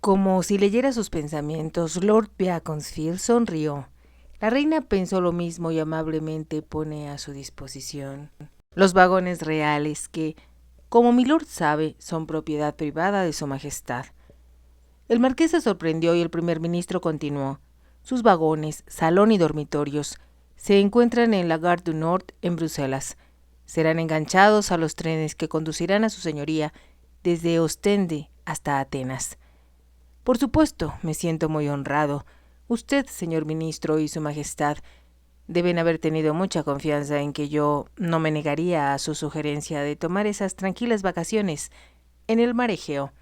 Como si leyera sus pensamientos, Lord Beaconsfield sonrió. La reina pensó lo mismo y amablemente pone a su disposición los vagones reales que, como milord sabe, son propiedad privada de su majestad. El marqués se sorprendió y el primer ministro continuó. Sus vagones, salón y dormitorios se encuentran en la Gare du Nord en Bruselas. Serán enganchados a los trenes que conducirán a su señoría desde Ostende hasta Atenas. Por supuesto, me siento muy honrado. Usted, señor ministro, y su majestad deben haber tenido mucha confianza en que yo no me negaría a su sugerencia de tomar esas tranquilas vacaciones en el mar Egeo.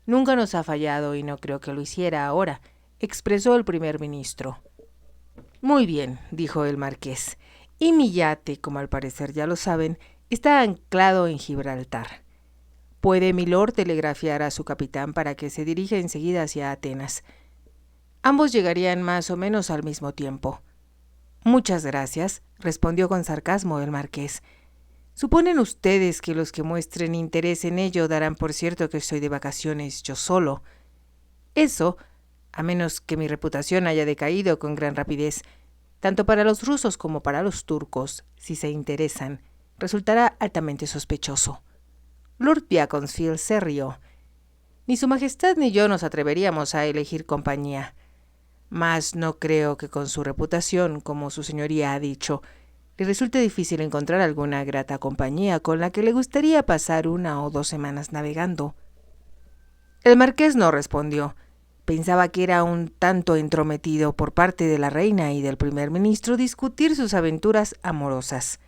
Nunca nos ha fallado y no creo que lo hiciera ahora, expresó el primer ministro. Muy bien, dijo el marqués, y mi yate, como al parecer ya lo saben, está anclado en Gibraltar. Puede milord telegrafiar a su capitán para que se dirija enseguida hacia Atenas. Ambos llegarían más o menos al mismo tiempo. Muchas gracias, respondió con sarcasmo el marqués. ¿Suponen ustedes que los que muestren interés en ello darán por cierto que estoy de vacaciones yo solo? Eso, a menos que mi reputación haya decaído con gran rapidez, tanto para los rusos como para los turcos, si se interesan, resultará altamente sospechoso. Lord Beaconsfield se rió. Ni su majestad ni yo nos atreveríamos a elegir compañía. Mas no creo que con su reputación, como su señoría ha dicho, le resulte difícil encontrar alguna grata compañía con la que le gustaría pasar 1 o 2 semanas navegando. El marqués no respondió. Pensaba que era un tanto entrometido por parte de la reina y del primer ministro discutir sus aventuras amorosas.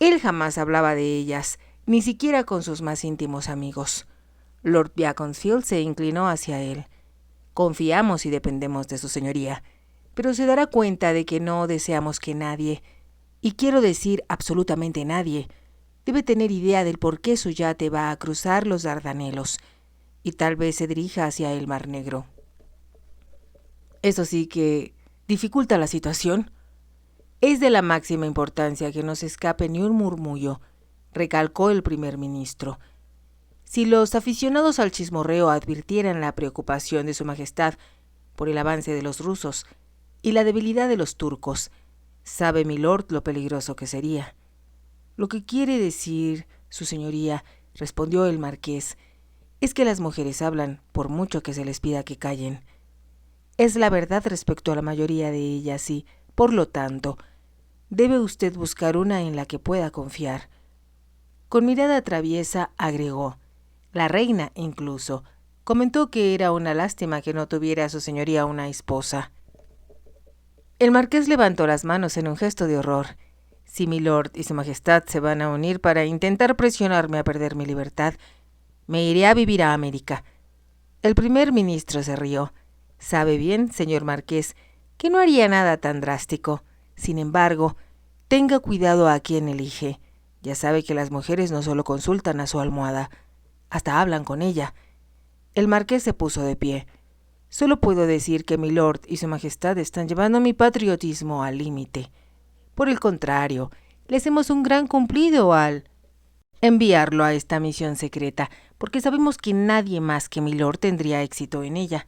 Él jamás hablaba de ellas, ni siquiera con sus más íntimos amigos. Lord Beaconsfield se inclinó hacia él. Confiamos y dependemos de su señoría, pero se dará cuenta de que no deseamos que nadie, y quiero decir absolutamente nadie, debe tener idea del por qué su yate va a cruzar los Dardanelos, y tal vez se dirija hacia el Mar Negro. Eso sí que dificulta la situación. Es de la máxima importancia que no se escape ni un murmullo, recalcó el primer ministro. Si los aficionados al chismorreo advirtieran la preocupación de su majestad por el avance de los rusos y la debilidad de los turcos, sabe milord lo peligroso que sería. Lo que quiere decir, su señoría, respondió el marqués, es que las mujeres hablan por mucho que se les pida que callen. Es la verdad respecto a la mayoría de ellas y, por lo tanto, debe usted buscar una en la que pueda confiar. Con mirada traviesa agregó, la reina, incluso, comentó que era una lástima que no tuviera a su señoría una esposa. El marqués levantó las manos en un gesto de horror. Si milord y su majestad se van a unir para intentar presionarme a perder mi libertad, me iré a vivir a América. El primer ministro se rió. Sabe bien, señor marqués, que no haría nada tan drástico. Sin embargo, tenga cuidado a quien elige. Ya sabe que las mujeres no solo consultan a su almohada, hasta hablan con ella. El marqués se puso de pie. Solo puedo decir que milord y su majestad están llevando mi patriotismo al límite. Por el contrario, le hacemos un gran cumplido al enviarlo a esta misión secreta, porque sabemos que nadie más que milord tendría éxito en ella.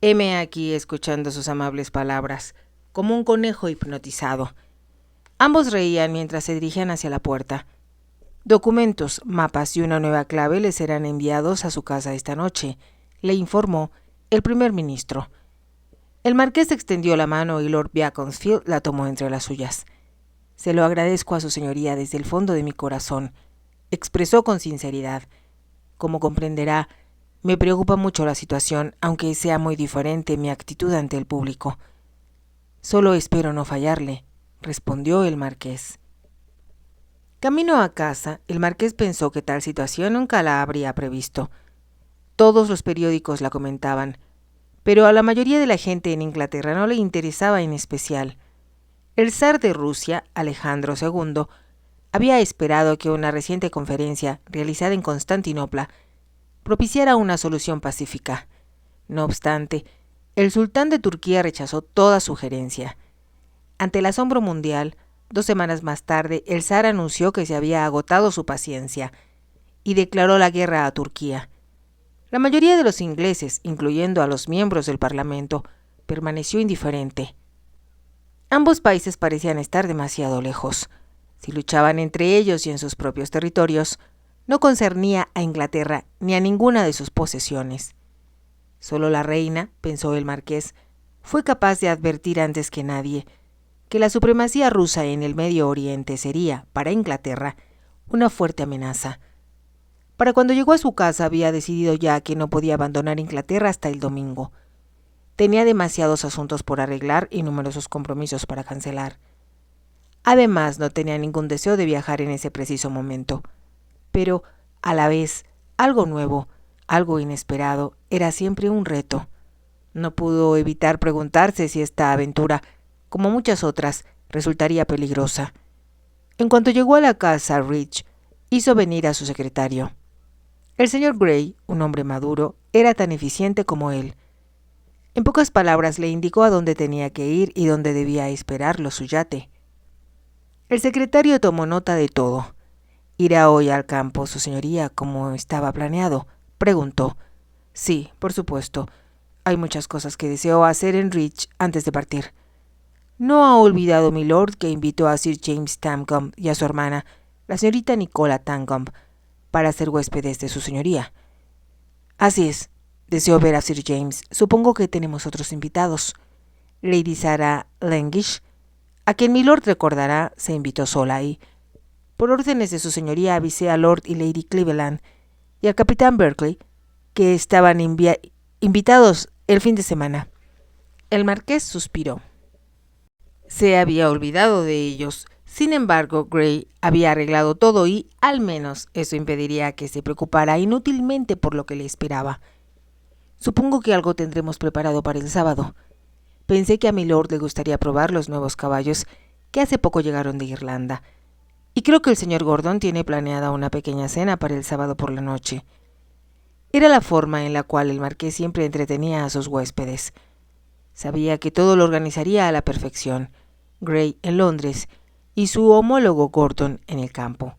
Heme aquí escuchando sus amables palabras, como un conejo hipnotizado. Ambos reían mientras se dirigían hacia la puerta. Documentos, mapas y una nueva clave le serán enviados a su casa esta noche, le informó el primer ministro. El marqués extendió la mano y Lord Beaconsfield la tomó entre las suyas. Se lo agradezco a su señoría desde el fondo de mi corazón, expresó con sinceridad. Como comprenderá, me preocupa mucho la situación, aunque sea muy diferente mi actitud ante el público. Solo espero no fallarle, respondió el marqués. Camino a casa, el marqués pensó que tal situación nunca la habría previsto. Todos los periódicos la comentaban, pero a la mayoría de la gente en Inglaterra no le interesaba en especial. El zar de Rusia, Alejandro II, había esperado que una reciente conferencia realizada en Constantinopla propiciara una solución pacífica. No obstante, el sultán de Turquía rechazó toda sugerencia. Ante el asombro mundial, 2 semanas más tarde, el zar anunció que se había agotado su paciencia y declaró la guerra a Turquía. La mayoría de los ingleses, incluyendo a los miembros del Parlamento, permaneció indiferente. Ambos países parecían estar demasiado lejos. Si luchaban entre ellos y en sus propios territorios, no concernía a Inglaterra ni a ninguna de sus posesiones. Solo la reina, pensó el marqués, fue capaz de advertir antes que nadie que la supremacía rusa en el Medio Oriente sería, para Inglaterra, una fuerte amenaza. Para cuando llegó a su casa había decidido ya que no podía abandonar Inglaterra hasta el domingo. Tenía demasiados asuntos por arreglar y numerosos compromisos para cancelar. Además, no tenía ningún deseo de viajar en ese preciso momento. Pero, a la vez, algo nuevo, algo inesperado, era siempre un reto. No pudo evitar preguntarse si esta aventura, como muchas otras, resultaría peligrosa. En cuanto llegó a la casa, Rich hizo venir a su secretario. El señor Grey, un hombre maduro, era tan eficiente como él. En pocas palabras le indicó a dónde tenía que ir y dónde debía esperarlo su yate. El secretario tomó nota de todo. ¿Irá hoy al campo, su señoría, como estaba planeado?, preguntó. Sí, por supuesto. Hay muchas cosas que deseo hacer en Rich antes de partir. ¿No ha olvidado, milord, que invitó a Sir James Tangumb y a su hermana, la señorita Nicola Tangumb, para ser huéspedes de su señoría? Así es. Deseo ver a Sir James. Supongo que tenemos otros invitados. Lady Sarah Langish, a quien milord recordará, se invitó sola y, por órdenes de su señoría, avisé a Lord y Lady Cleveland y al capitán Berkeley que estaban invitados el fin de semana. El marqués suspiró. Se había olvidado de ellos. Sin embargo, Grey había arreglado todo y, al menos, eso impediría que se preocupara inútilmente por lo que le esperaba. Supongo que algo tendremos preparado para el sábado. Pensé que a milord le gustaría probar los nuevos caballos que hace poco llegaron de Irlanda, y creo que el señor Gordon tiene planeada una pequeña cena para el sábado por la noche. Era la forma en la cual el marqués siempre entretenía a sus huéspedes. Sabía que todo lo organizaría a la perfección, Grey en Londres y su homólogo Gordon en el campo.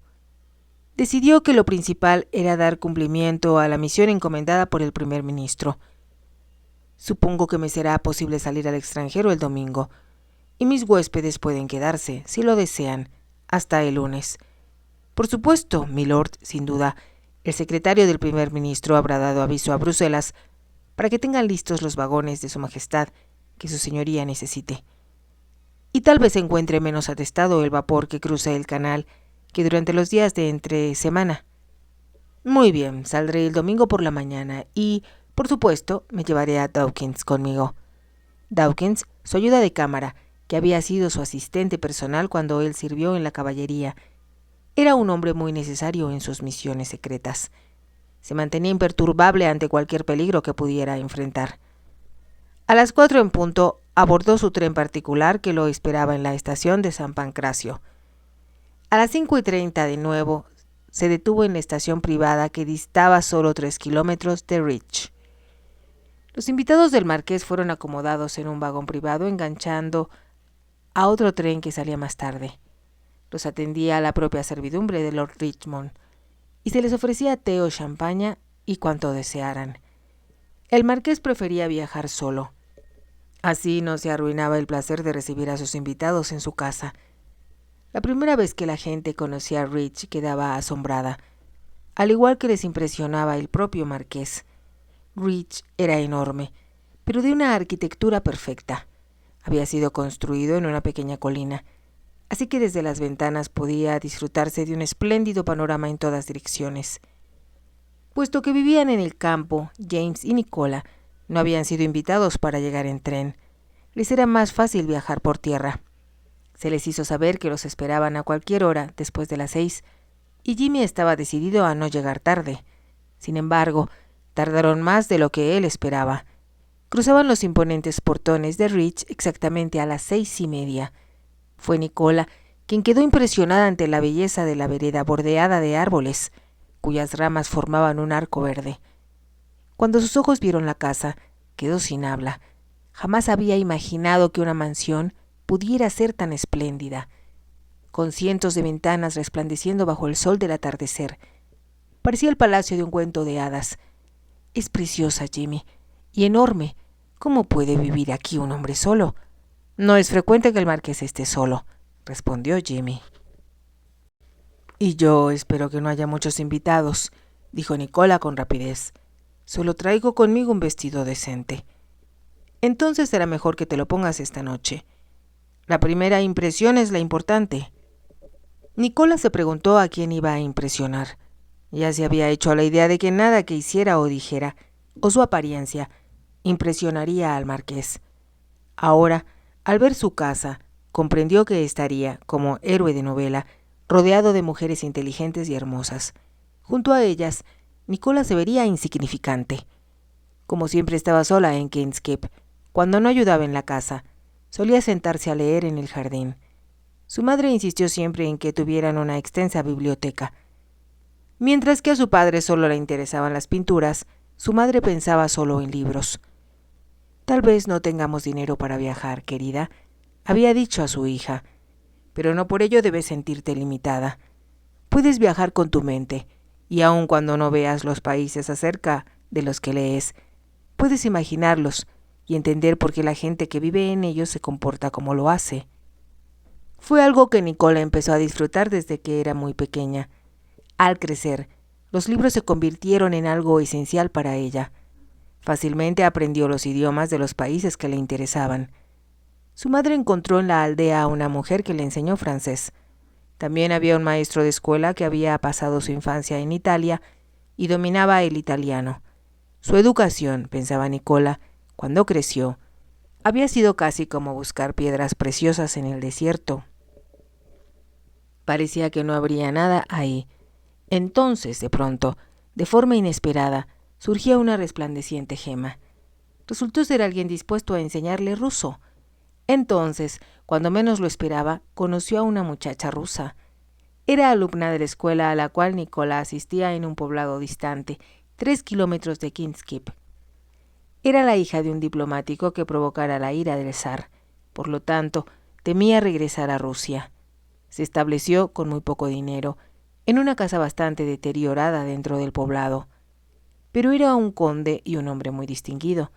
Decidió que lo principal era dar cumplimiento a la misión encomendada por el primer ministro. Supongo que me será posible salir al extranjero el domingo, y mis huéspedes pueden quedarse, si lo desean, hasta el lunes. Por supuesto, milord, sin duda, el secretario del primer ministro habrá dado aviso a Bruselas para que tengan listos los vagones de su majestad que su señoría necesite. Y tal vez encuentre menos atestado el vapor que cruza el canal que durante los días de entre semana. Muy bien, saldré el domingo por la mañana y, por supuesto, me llevaré a Dawkins conmigo. Dawkins, su ayuda de cámara, que había sido su asistente personal cuando él sirvió en la caballería, era un hombre muy necesario en sus misiones secretas. Se mantenía imperturbable ante cualquier peligro que pudiera enfrentar. A las 4 en punto abordó su tren particular que lo esperaba en la estación de San Pancracio. A las 5:30 de nuevo se detuvo en la estación privada que distaba solo 3 kilómetros de Rich. Los invitados del marqués fueron acomodados en un vagón privado enganchando a otro tren que salía más tarde. Los atendía la propia servidumbre de Lord Richmond y se les ofrecía té o champaña y cuanto desearan. El marqués prefería viajar solo. Así no se arruinaba el placer de recibir a sus invitados en su casa. La primera vez que la gente conocía a Rich quedaba asombrada, al igual que les impresionaba el propio marqués. Rich era enorme, pero de una arquitectura perfecta. Había sido construido en una pequeña colina, así que desde las ventanas podía disfrutarse de un espléndido panorama en todas direcciones. Puesto que vivían en el campo, James y Nicola no habían sido invitados para llegar en tren. Les era más fácil viajar por tierra. Se les hizo saber que los esperaban a cualquier hora después de las 6, y Jimmy estaba decidido a no llegar tarde. Sin embargo, tardaron más de lo que él esperaba. Cruzaban los imponentes portones de Rich exactamente a las 6:30. Fue Nicola quien quedó impresionada ante la belleza de la vereda bordeada de árboles, cuyas ramas formaban un arco verde. Cuando sus ojos vieron la casa, quedó sin habla. Jamás había imaginado que una mansión pudiera ser tan espléndida, con cientos de ventanas resplandeciendo bajo el sol del atardecer. Parecía el palacio de un cuento de hadas. Es preciosa, Jimmy, y enorme. ¿Cómo puede vivir aquí un hombre solo? No es frecuente que el marqués esté solo, respondió Jimmy. Y yo espero que no haya muchos invitados, dijo Nicola con rapidez. Solo traigo conmigo un vestido decente. Entonces será mejor que te lo pongas esta noche. La primera impresión es la importante. Nicola se preguntó a quién iba a impresionar. Ya se había hecho a la idea de que nada que hiciera o dijera, o su apariencia, impresionaría al marqués. Ahora, al ver su casa, comprendió que estaría, como héroe de novela, rodeado de mujeres inteligentes y hermosas. Junto a ellas, Nicola se vería insignificante. Como siempre estaba sola en King's Keep, cuando no ayudaba en la casa, solía sentarse a leer en el jardín. Su madre insistió siempre en que tuvieran una extensa biblioteca. Mientras que a su padre solo le interesaban las pinturas, su madre pensaba solo en libros. Tal vez no tengamos dinero para viajar, querida, había dicho a su hija, pero no por ello debes sentirte limitada. Puedes viajar con tu mente, y aun cuando no veas los países acerca de los que lees, puedes imaginarlos y entender por qué la gente que vive en ellos se comporta como lo hace. Fue algo que Nicola empezó a disfrutar desde que era muy pequeña. Al crecer, los libros se convirtieron en algo esencial para ella. Fácilmente aprendió los idiomas de los países que le interesaban. Su madre encontró en la aldea a una mujer que le enseñó francés. También había un maestro de escuela que había pasado su infancia en Italia y dominaba el italiano. Su educación, pensaba Nicola, cuando creció, había sido casi como buscar piedras preciosas en el desierto. Parecía que no habría nada ahí. Entonces, de pronto, de forma inesperada, surgía una resplandeciente gema. Resultó ser alguien dispuesto a enseñarle ruso. Entonces, cuando menos lo esperaba, conoció a una muchacha rusa. Era alumna de la escuela a la cual Nicola asistía en un poblado distante, 3 kilómetros de King's Keep. Era la hija de un diplomático que provocara la ira del zar. Por lo tanto, temía regresar a Rusia. Se estableció con muy poco dinero, en una casa bastante deteriorada dentro del poblado. Pero era un conde y un hombre muy distinguido.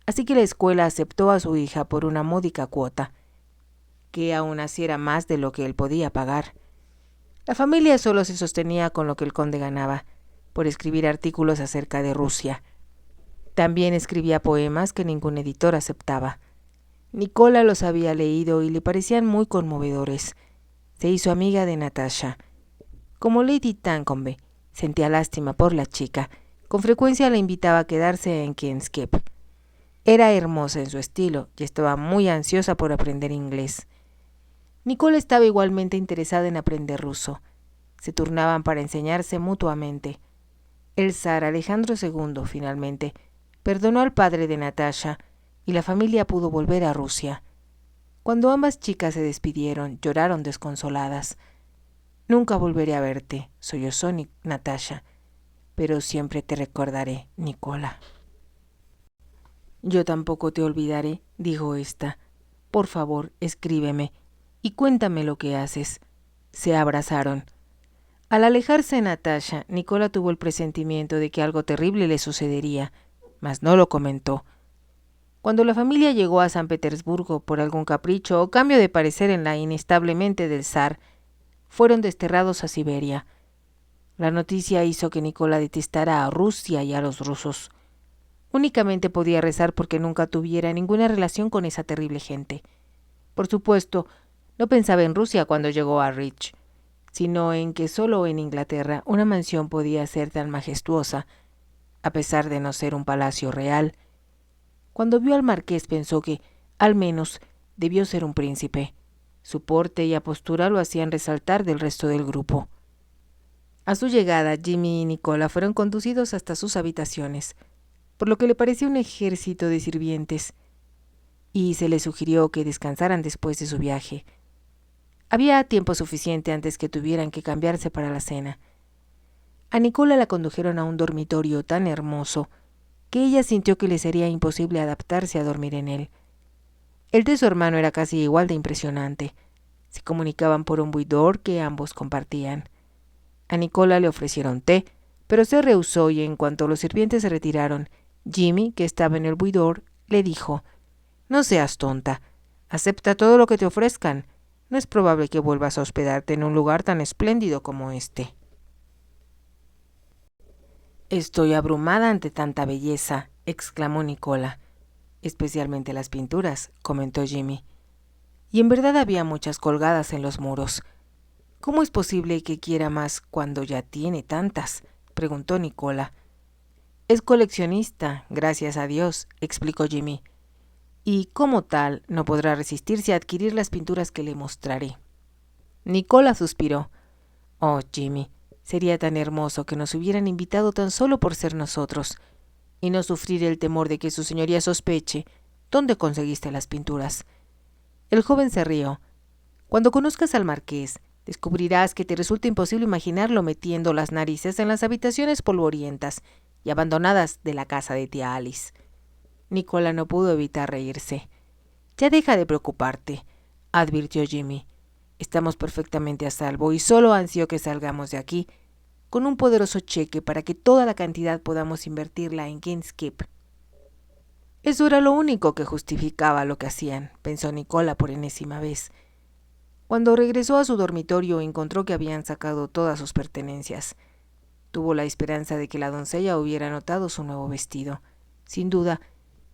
Así que la escuela aceptó a su hija por una módica cuota, que aún así era más de lo que él podía pagar. La familia solo se sostenía con lo que el conde ganaba, por escribir artículos acerca de Rusia. También escribía poemas que ningún editor aceptaba. Nicola los había leído y le parecían muy conmovedores. Se hizo amiga de Natasha. Como Lady Tankombe sentía lástima por la chica, con frecuencia la invitaba a quedarse en King's Keep. Era hermosa en su estilo y estaba muy ansiosa por aprender inglés. Nicola estaba igualmente interesada en aprender ruso. Se turnaban para enseñarse mutuamente. El zar Alejandro II, finalmente, perdonó al padre de Natasha y la familia pudo volver a Rusia. Cuando ambas chicas se despidieron, lloraron desconsoladas. «Nunca volveré a verte», sollozó Natasha, «pero siempre te recordaré, Nicola». «Yo tampoco te olvidaré», dijo ésta. «Por favor, escríbeme y cuéntame lo que haces». Se abrazaron. Al alejarse Natasha, Nicola tuvo el presentimiento de que algo terrible le sucedería, mas no lo comentó. Cuando la familia llegó a San Petersburgo por algún capricho o cambio de parecer en la inestable mente del zar, fueron desterrados a Siberia. La noticia hizo que Nicola detestara a Rusia y a los rusos. Únicamente podía rezar porque nunca tuviera ninguna relación con esa terrible gente. Por supuesto, no pensaba en Rusia cuando llegó a Reach, sino en que solo en Inglaterra una mansión podía ser tan majestuosa, a pesar de no ser un palacio real. Cuando vio al marqués pensó que, al menos, debió ser un príncipe. Su porte y apostura lo hacían resaltar del resto del grupo. A su llegada, Jimmy y Nicola fueron conducidos hasta sus habitaciones, por lo que le pareció un ejército de sirvientes, y se le sugirió que descansaran después de su viaje. Había tiempo suficiente antes que tuvieran que cambiarse para la cena. A Nicola la condujeron a un dormitorio tan hermoso que ella sintió que le sería imposible adaptarse a dormir en él. El de su hermano era casi igual de impresionante. Se comunicaban por un boudoir que ambos compartían. A Nicola le ofrecieron té, pero se rehusó y en cuanto los sirvientes se retiraron, Jimmy, que estaba en el buidor, le dijo: «No seas tonta. Acepta todo lo que te ofrezcan. No es probable que vuelvas a hospedarte en un lugar tan espléndido como este». «Estoy abrumada ante tanta belleza», exclamó Nicola. «Especialmente las pinturas», comentó Jimmy. Y en verdad había muchas colgadas en los muros. «¿Cómo es posible que quiera más cuando ya tiene tantas?», preguntó Nicola. «Es coleccionista, gracias a Dios», explicó Jimmy. «Y como tal no podrá resistirse a adquirir las pinturas que le mostraré». Nicola suspiró. «Oh, Jimmy, sería tan hermoso que nos hubieran invitado tan solo por ser nosotros, y no sufrir el temor de que su señoría sospeche dónde conseguiste las pinturas». El joven se rió. «Cuando conozcas al marqués, descubrirás que te resulta imposible imaginarlo metiendo las narices en las habitaciones polvorientas y abandonadas de la casa de tía Alice». Nicola no pudo evitar reírse. «Ya deja de preocuparte», advirtió Jimmy. «Estamos perfectamente a salvo y solo ansío que salgamos de aquí con un poderoso cheque para que toda la cantidad podamos invertirla en King's-Keep». Eso era lo único que justificaba lo que hacían, pensó Nicola por enésima vez. Cuando regresó a su dormitorio encontró que habían sacado todas sus pertenencias. Tuvo la esperanza de que la doncella hubiera notado su nuevo vestido. Sin duda,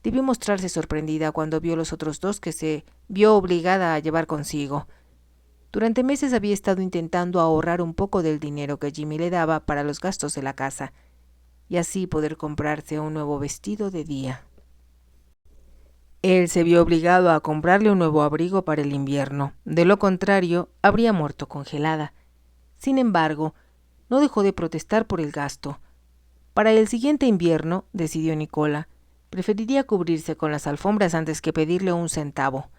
debió mostrarse sorprendida cuando vio los otros dos que se vio obligada a llevar consigo. Durante meses había estado intentando ahorrar un poco del dinero que Jimmy le daba para los gastos de la casa, y así poder comprarse un nuevo vestido de día. Él se vio obligado a comprarle un nuevo abrigo para el invierno, de lo contrario, habría muerto congelada. Sin embargo, no dejó de protestar por el gasto. Para el siguiente invierno, decidió Nicola, preferiría cubrirse con las alfombras antes que pedirle un centavo.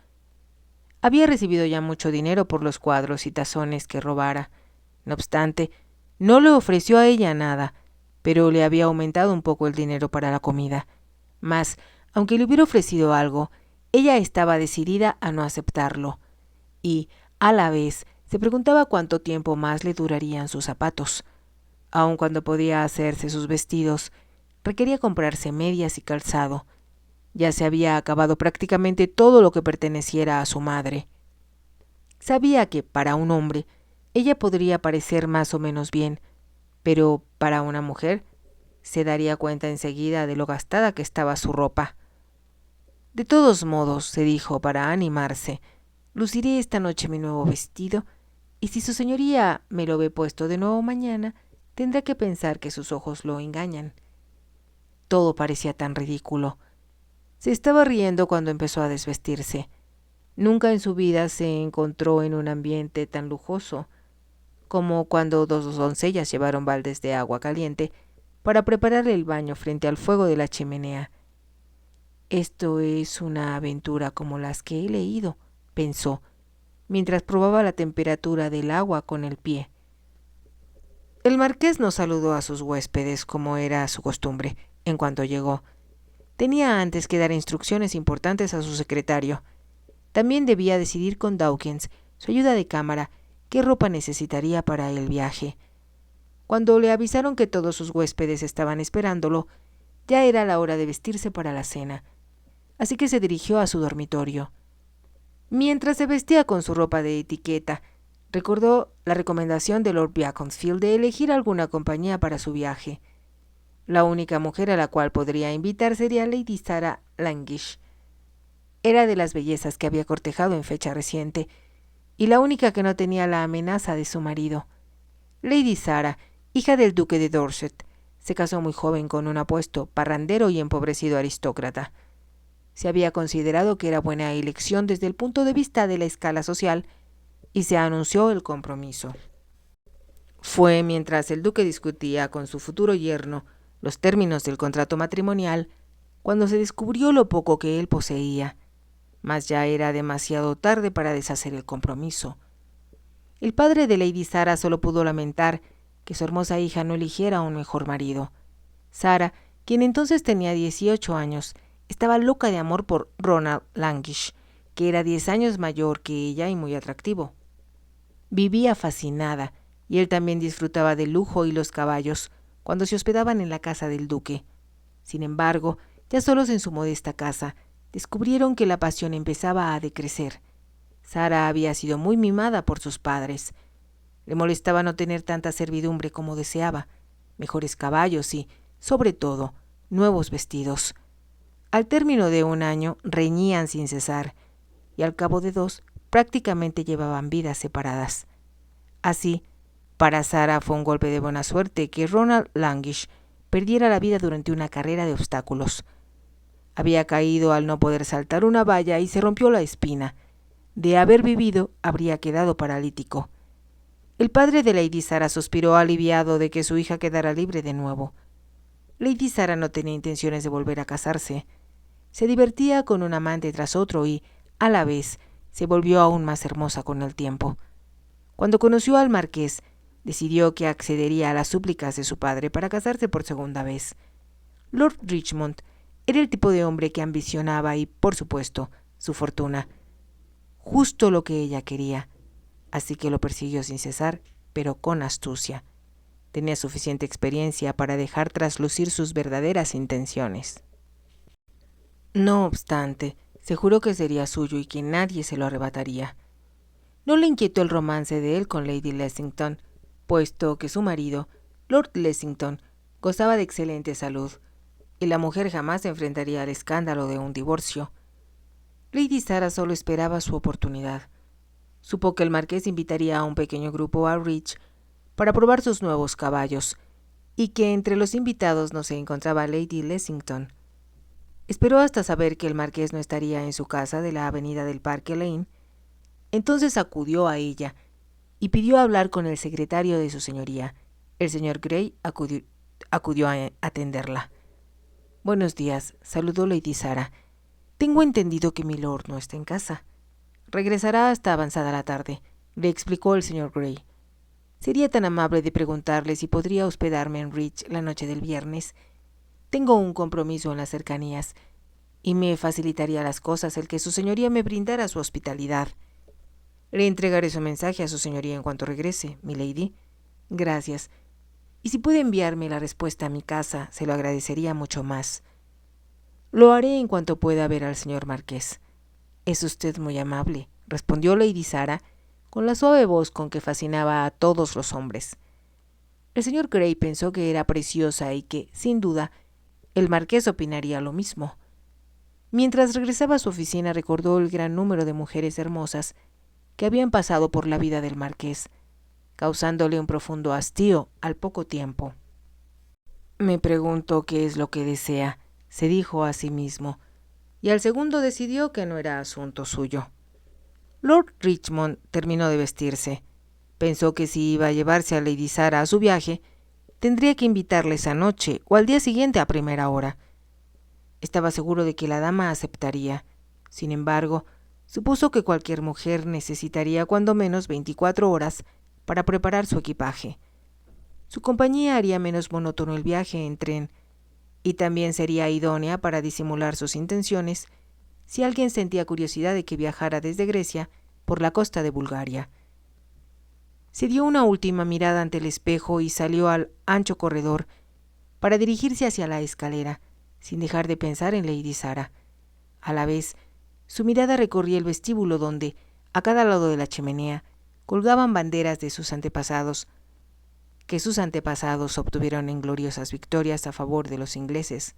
Había recibido ya mucho dinero por los cuadros y tazones que robara. No obstante, no le ofreció a ella nada, pero le había aumentado un poco el dinero para la comida. Mas, aunque le hubiera ofrecido algo, ella estaba decidida a no aceptarlo, y, a la vez, se preguntaba cuánto tiempo más le durarían sus zapatos. Aun cuando podía hacerse sus vestidos, requería comprarse medias y calzado. Ya se había acabado prácticamente todo lo que perteneciera a su madre. Sabía que, para un hombre, ella podría parecer más o menos bien, pero para una mujer se daría cuenta enseguida de lo gastada que estaba su ropa. «De todos modos», se dijo para animarse, «luciré esta noche mi nuevo vestido, y si su señoría me lo ve puesto de nuevo mañana, tendrá que pensar que sus ojos lo engañan». Todo parecía tan ridículo. Se estaba riendo cuando empezó a desvestirse. Nunca en su vida se encontró en un ambiente tan lujoso como cuando dos doncellas llevaron baldes de agua caliente para prepararle el baño frente al fuego de la chimenea. «Esto es una aventura como las que he leído», pensó, mientras probaba la temperatura del agua con el pie. El marqués no saludó a sus huéspedes como era su costumbre en cuanto llegó. Tenía antes que dar instrucciones importantes a su secretario. También debía decidir con Dawkins, su ayuda de cámara, qué ropa necesitaría para el viaje. Cuando le avisaron que todos sus huéspedes estaban esperándolo, ya era la hora de vestirse para la cena, así que se dirigió a su dormitorio. Mientras se vestía con su ropa de etiqueta, recordó la recomendación de Lord Beaconsfield de elegir alguna compañía para su viaje. La única mujer a la cual podría invitar sería Lady Sarah Langish. Era de las bellezas que había cortejado en fecha reciente, y la única que no tenía la amenaza de su marido. Lady Sarah, hija del duque de Dorset, se casó muy joven con un apuesto, parrandero y empobrecido aristócrata. Se había considerado que era buena elección desde el punto de vista de la escala social, y se anunció el compromiso. Fue mientras el duque discutía con su futuro yerno los términos del contrato matrimonial, cuando se descubrió lo poco que él poseía, mas ya era demasiado tarde para deshacer el compromiso. El padre de Lady Sarah solo pudo lamentar que su hermosa hija no eligiera un mejor marido. Sarah, quien entonces tenía 18 años, estaba loca de amor por Ronald Langish, que era 10 años mayor que ella y muy atractivo. Vivía fascinada, y él también disfrutaba del lujo y los caballos, cuando se hospedaban en la casa del duque. Sin embargo, ya solos en su modesta casa, descubrieron que la pasión empezaba a decrecer. Sara había sido muy mimada por sus padres. Le molestaba no tener tanta servidumbre como deseaba, mejores caballos y, sobre todo, nuevos vestidos. Al término de un año reñían sin cesar, y al cabo de 2 prácticamente llevaban vidas separadas. Así, para Sara fue un golpe de buena suerte que Ronald Langish perdiera la vida durante una carrera de obstáculos. Había caído al no poder saltar una valla y se rompió la espina. De haber vivido, habría quedado paralítico. El padre de Lady Sara suspiró aliviado de que su hija quedara libre de nuevo. Lady Sara no tenía intenciones de volver a casarse. Se divertía con un amante tras otro y, a la vez, se volvió aún más hermosa con el tiempo. Cuando conoció al marqués, decidió que accedería a las súplicas de su padre para casarse por segunda vez. Lord Richmond era el tipo de hombre que ambicionaba y, por supuesto, su fortuna. Justo lo que ella quería. Así que lo persiguió sin cesar, pero con astucia. Tenía suficiente experiencia para dejar traslucir sus verdaderas intenciones. No obstante, se juró que sería suyo y que nadie se lo arrebataría. No le inquietó el romance de él con Lady Lessington, puesto que su marido, Lord Lessington, gozaba de excelente salud, y la mujer jamás se enfrentaría al escándalo de un divorcio. Lady Sara solo esperaba su oportunidad. Supo que el marqués invitaría a un pequeño grupo a Reach para probar sus nuevos caballos, y que entre los invitados no se encontraba Lady Lessington. Esperó hasta saber que el marqués no estaría en su casa de la avenida del Parque Lane. Entonces acudió a ella y pidió hablar con el secretario de su señoría. El señor Grey acudió a atenderla. «Buenos días», saludó Lady Sara. «Tengo entendido que mi lord no está en casa. Regresará hasta avanzada la tarde», le explicó el señor Grey. «Sería tan amable de preguntarle si podría hospedarme en Reach la noche del viernes. Tengo un compromiso en las cercanías, y me facilitaría las cosas el que su señoría me brindara su hospitalidad». «Le entregaré su mensaje a su señoría en cuanto regrese, milady». «Gracias. Y si puede enviarme la respuesta a mi casa, se lo agradecería mucho más». «Lo haré en cuanto pueda ver al señor marqués». «Es usted muy amable», respondió Lady Sara, con la suave voz con que fascinaba a todos los hombres. El señor Grey pensó que era preciosa y que, sin duda, el marqués opinaría lo mismo. Mientras regresaba a su oficina recordó el gran número de mujeres hermosas que habían pasado por la vida del marqués, causándole un profundo hastío al poco tiempo. «Me pregunto qué es lo que desea», se dijo a sí mismo, y al segundo decidió que no era asunto suyo. Lord Richmond terminó de vestirse. Pensó que si iba a llevarse a Lady Sara a su viaje, tendría que invitarla esa noche o al día siguiente a primera hora. Estaba seguro de que la dama aceptaría. Sin embargo, supuso que cualquier mujer necesitaría cuando menos 24 horas para preparar su equipaje. Su compañía haría menos monótono el viaje en tren, y también sería idónea para disimular sus intenciones si alguien sentía curiosidad de que viajara desde Grecia por la costa de Bulgaria. Se dio una última mirada ante el espejo y salió al ancho corredor para dirigirse hacia la escalera, sin dejar de pensar en Lady Sara. A la vez, su mirada recorría el vestíbulo donde, a cada lado de la chimenea, colgaban banderas de sus antepasados, que sus antepasados obtuvieron en gloriosas victorias a favor de los ingleses.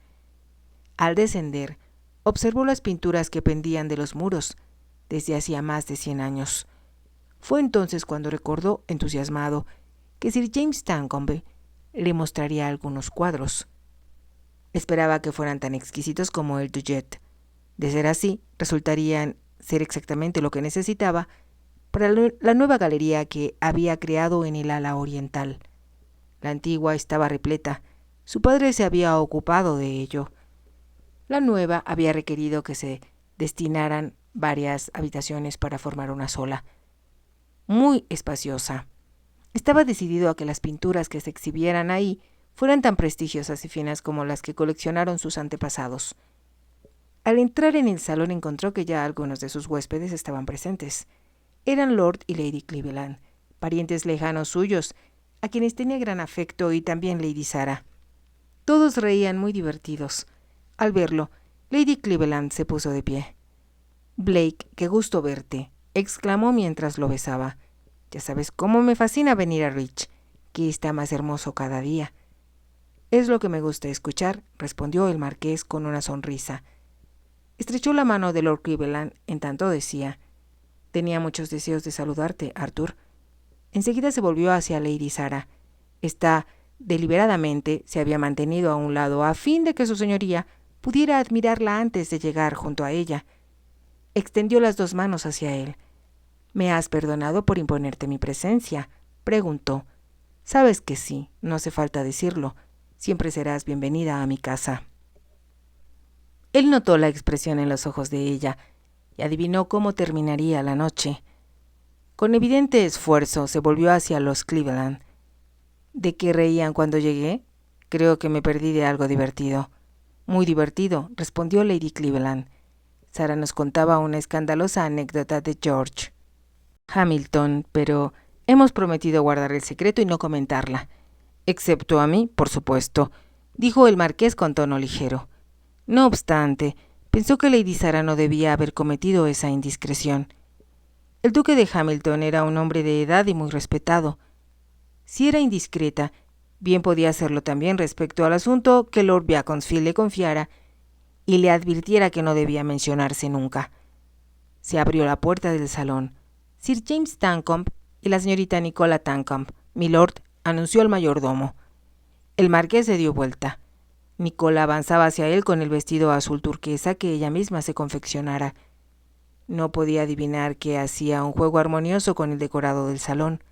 Al descender, observó las pinturas que pendían de los muros desde hacía más de 100 años. Fue entonces cuando recordó, entusiasmado, que Sir James Stancombe le mostraría algunos cuadros. Esperaba que fueran tan exquisitos como el Dujet. De ser así, resultarían ser exactamente lo que necesitaba para la nueva galería que había creado en el ala oriental. La antigua estaba repleta. Su padre se había ocupado de ello. La nueva había requerido que se destinaran varias habitaciones para formar una sola, muy espaciosa. Estaba decidido a que las pinturas que se exhibieran ahí fueran tan prestigiosas y finas como las que coleccionaron sus antepasados. Al entrar en el salón encontró que ya algunos de sus huéspedes estaban presentes. Eran Lord y Lady Cleveland, parientes lejanos suyos, a quienes tenía gran afecto, y también Lady Sarah. Todos reían muy divertidos. Al verlo, Lady Cleveland se puso de pie. «Blake, qué gusto verte», exclamó mientras lo besaba. «Ya sabes cómo me fascina venir a Rich, que está más hermoso cada día». «Es lo que me gusta escuchar», respondió el marqués con una sonrisa. Estrechó la mano de Lord Cleveland en tanto decía: «Tenía muchos deseos de saludarte, Arthur». Enseguida se volvió hacia Lady Sarah. Esta, deliberadamente, se había mantenido a un lado a fin de que su señoría pudiera admirarla antes de llegar junto a ella. Extendió las dos manos hacia él. «¿Me has perdonado por imponerte mi presencia?», preguntó. «Sabes que sí, no hace falta decirlo. Siempre serás bienvenida a mi casa». Él notó la expresión en los ojos de ella y adivinó cómo terminaría la noche. Con evidente esfuerzo se volvió hacia los Cleveland. «¿De qué reían cuando llegué? Creo que me perdí de algo divertido». «Muy divertido», respondió Lady Cleveland. Sarah nos contaba una escandalosa anécdota de George Hamilton, pero hemos prometido guardar el secreto y no comentarla. «Excepto a mí, por supuesto», dijo el marqués con tono ligero. No obstante, pensó que Lady Sarah no debía haber cometido esa indiscreción. El duque de Hamilton era un hombre de edad y muy respetado. Si era indiscreta, bien podía hacerlo también respecto al asunto que Lord Beaconsfield le confiara y le advirtiera que no debía mencionarse nunca. Se abrió la puerta del salón. Sir James Tancombe y la señorita Nicola Tancombe, milord, anunció el mayordomo. El marqués se dio vuelta. Nicola avanzaba hacia él con el vestido azul turquesa que ella misma se confeccionara. No podía adivinar que hacía un juego armonioso con el decorado del salón.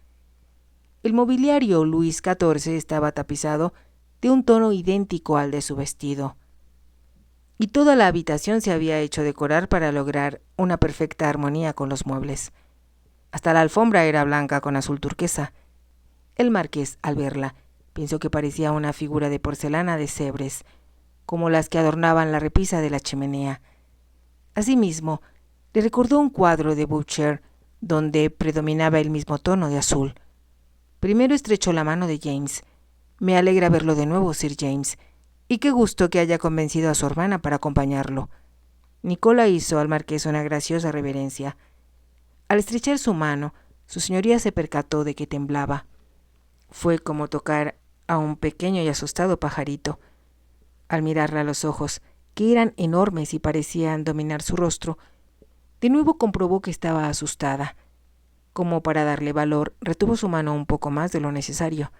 El mobiliario Luis XIV estaba tapizado de un tono idéntico al de su vestido, y toda la habitación se había hecho decorar para lograr una perfecta armonía con los muebles. Hasta la alfombra era blanca con azul turquesa. El marqués, al verla, pensó que parecía una figura de porcelana de Sèvres, como las que adornaban la repisa de la chimenea. Asimismo, le recordó un cuadro de Boucher, donde predominaba el mismo tono de azul. Primero estrechó la mano de James. «Me alegra verlo de nuevo, Sir James, y qué gusto que haya convencido a su hermana para acompañarlo». Nicola hizo al marqués una graciosa reverencia. Al estrechar su mano, su señoría se percató de que temblaba. Fue como tocar a un pequeño y asustado pajarito. Al mirarla a los ojos, que eran enormes y parecían dominar su rostro, de nuevo comprobó que estaba asustada. Como para darle valor, retuvo su mano un poco más de lo necesario.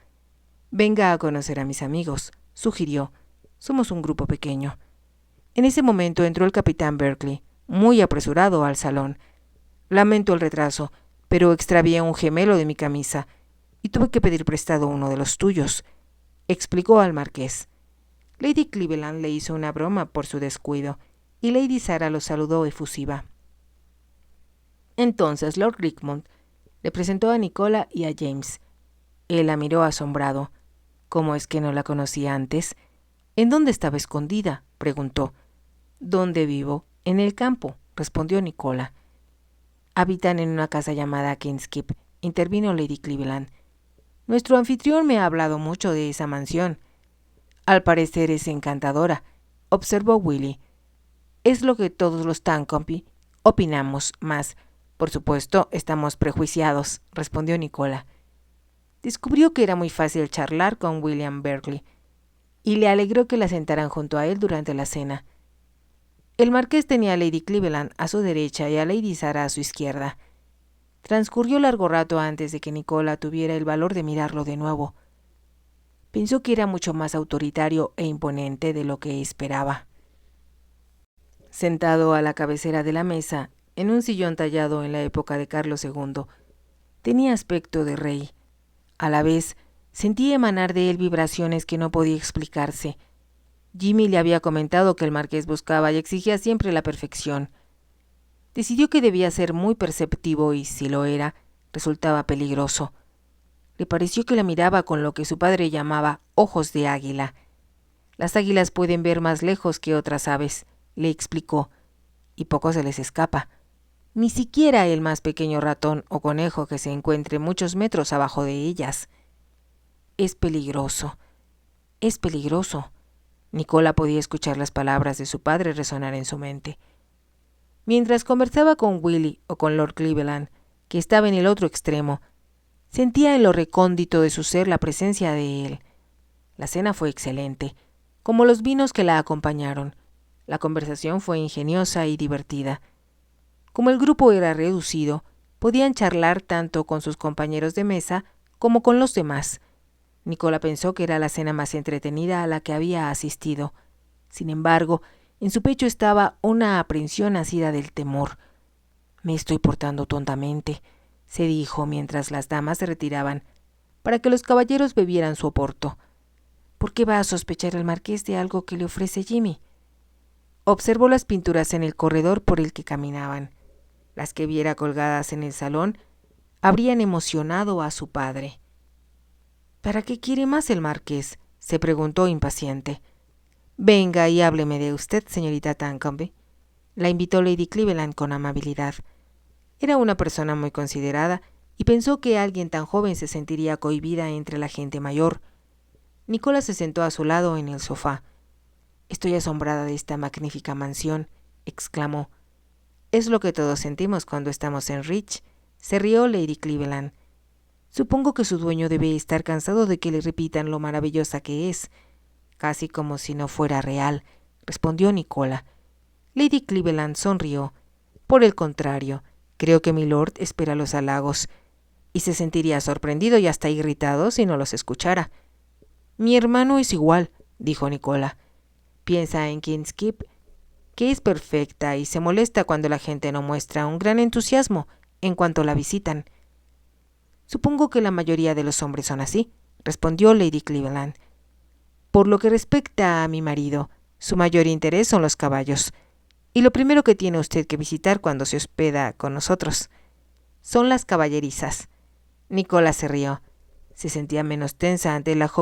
«Venga a conocer a mis amigos», sugirió. «Somos un grupo pequeño». En ese momento entró el capitán Berkeley, muy apresurado al salón. «Lamento el retraso, pero extravié un gemelo de mi camisa y tuve que pedir prestado uno de los tuyos», explicó al marqués. Lady Cleveland le hizo una broma por su descuido y Lady Sarah lo saludó efusiva. Entonces Lord Richmond le presentó a Nicola y a James. Él la miró asombrado. «¿Cómo es que no la conocía antes? ¿En dónde estaba escondida?», preguntó. «¿Dónde vivo? En el campo», respondió Nicola. «Habitan en una casa llamada Kingskip», intervino Lady Cleveland. «Nuestro anfitrión me ha hablado mucho de esa mansión». «Al parecer es encantadora», observó Willy. «Es lo que todos los Tancombe opinamos, mas, por supuesto, estamos prejuiciados», respondió Nicola. Descubrió que era muy fácil charlar con William Berkeley, y le alegró que la sentaran junto a él durante la cena. El marqués tenía a Lady Cleveland a su derecha y a Lady Sarah a su izquierda. Transcurrió largo rato antes de que Nicola tuviera el valor de mirarlo de nuevo. Pensó que era mucho más autoritario e imponente de lo que esperaba. Sentado a la cabecera de la mesa, en un sillón tallado en la época de Carlos II, tenía aspecto de rey. A la vez, sentía emanar de él vibraciones que no podía explicarse. Jimmy le había comentado que el marqués buscaba y exigía siempre la perfección. Decidió que debía ser muy perceptivo y, si lo era, resultaba peligroso. Le pareció que la miraba con lo que su padre llamaba ojos de águila. «Las águilas pueden ver más lejos que otras aves», le explicó, «y poco se les escapa. Ni siquiera el más pequeño ratón o conejo que se encuentre muchos metros abajo de ellas». Es peligroso. Es peligroso. Nicola podía escuchar las palabras de su padre resonar en su mente. Mientras conversaba con Willy o con Lord Cleveland, que estaba en el otro extremo, sentía en lo recóndito de su ser la presencia de él. La cena fue excelente, como los vinos que la acompañaron. La conversación fue ingeniosa y divertida. Como el grupo era reducido, podían charlar tanto con sus compañeros de mesa como con los demás. Nicola pensó que era la cena más entretenida a la que había asistido. Sin embargo, en su pecho estaba una aprensión nacida del temor. «Me estoy portando tontamente», se dijo mientras las damas se retiraban, para que los caballeros bebieran su oporto. «¿Por qué va a sospechar el marqués de algo que le ofrece Jimmy?». Observó las pinturas en el corredor por el que caminaban. Las que viera colgadas en el salón habrían emocionado a su padre. «¿Para qué quiere más el marqués?», se preguntó impaciente. «Venga y hábleme de usted, señorita Tancarville», la invitó Lady Cleveland con amabilidad. Era una persona muy considerada y pensó que alguien tan joven se sentiría cohibida entre la gente mayor. Nicola se sentó a su lado en el sofá. «Estoy asombrada de esta magnífica mansión», exclamó. «Es lo que todos sentimos cuando estamos en Reach», se rió Lady Cleveland. «Supongo que su dueño debe estar cansado de que le repitan lo maravillosa que es». «Casi como si no fuera real», respondió Nicola. Lady Cleveland sonrió. «Por el contrario, creo que milord espera los halagos, y se sentiría sorprendido y hasta irritado si no los escuchara». «Mi hermano es igual», dijo Nicola. «Piensa en King's Keep, que es perfecta, y se molesta cuando la gente no muestra un gran entusiasmo en cuanto la visitan». «Supongo que la mayoría de los hombres son así», respondió Lady Cleveland. «Por lo que respecta a mi marido, su mayor interés son los caballos, y lo primero que tiene usted que visitar cuando se hospeda con nosotros son las caballerizas». Nicola se rió. Se sentía menos tensa ante la joven